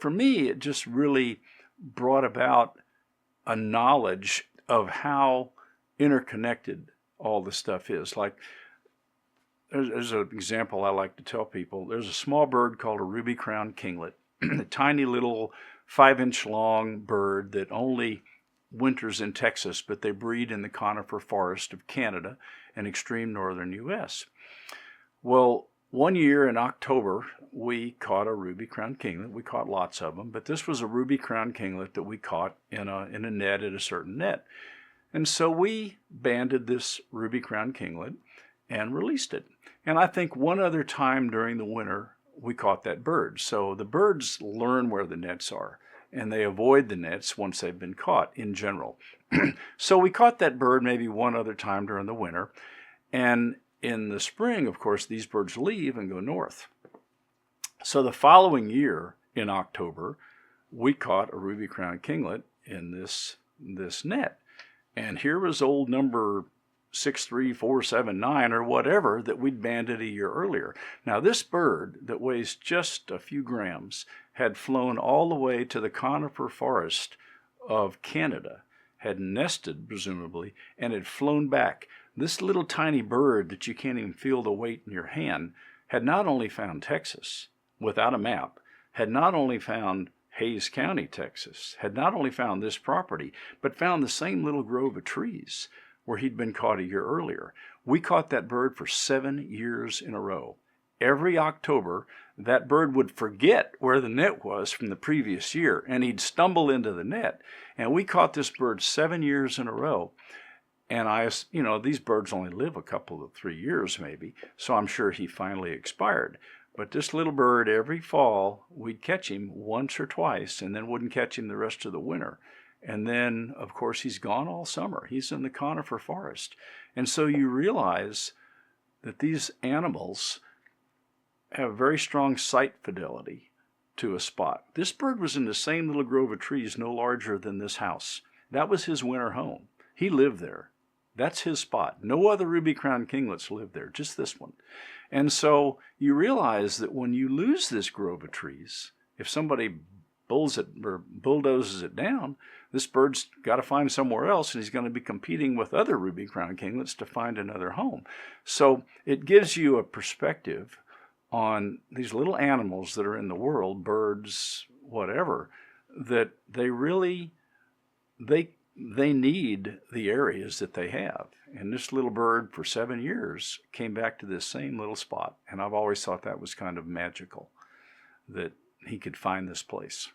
for me, it just really brought about a knowledge of how interconnected all the stuff is. Like, there's an example I like to tell people. There's a small bird called a ruby-crowned kinglet, a tiny little 5-inch long bird that only winters in Texas, but they breed in the conifer forest of Canada and extreme northern U.S. Well, one year in October, we caught a ruby-crowned kinglet. We caught lots of them, but this was a ruby-crowned kinglet that we caught in a net at a certain net. And so we banded this ruby-crowned kinglet and released it. And I think one other time during the winter, we caught that bird. So the birds learn where the nets are, and they avoid the nets once they've been caught in general. So we caught that bird maybe one other time during the winter. And in the spring, of course, these birds leave and go north. So the following year in October, we caught a ruby-crowned kinglet in this net. And here was old number 63479 or whatever that we'd banded a year earlier. Now this bird that weighs just a few grams had flown all the way to the conifer forest of Canada, had nested presumably, and had flown back. This little tiny bird that you can't even feel the weight in your hand had not only found Texas without a map, had not only found Hayes County, Texas, had not only found this property, but found the same little grove of trees where he'd been caught a year earlier. We caught that bird for 7 years in a row. Every October, that bird would forget where the net was from the previous year, and he'd stumble into the net. And we caught this bird 7 years in a row. And these birds only live a couple of 3 years maybe, so I'm sure he finally expired. But this little bird, every fall, we'd catch him once or twice and then wouldn't catch him the rest of the winter. And then, of course, he's gone all summer. He's in the conifer forest. And so you realize that these animals have very strong sight fidelity to a spot. This bird was in the same little grove of trees no larger than this house. That was his winter home. He lived there. That's his spot. No other ruby-crowned kinglets live there, just this one. And so you realize that when you lose this grove of trees, if somebody bulldozes it down, this bird's got to find somewhere else, and he's going to be competing with other ruby-crowned kinglets to find another home. So it gives you a perspective on these little animals that are in the world, birds, whatever, that they really, they need the areas that they have. And this little bird for 7 years came back to this same little spot. And I've always thought that was kind of magical, that he could find this place.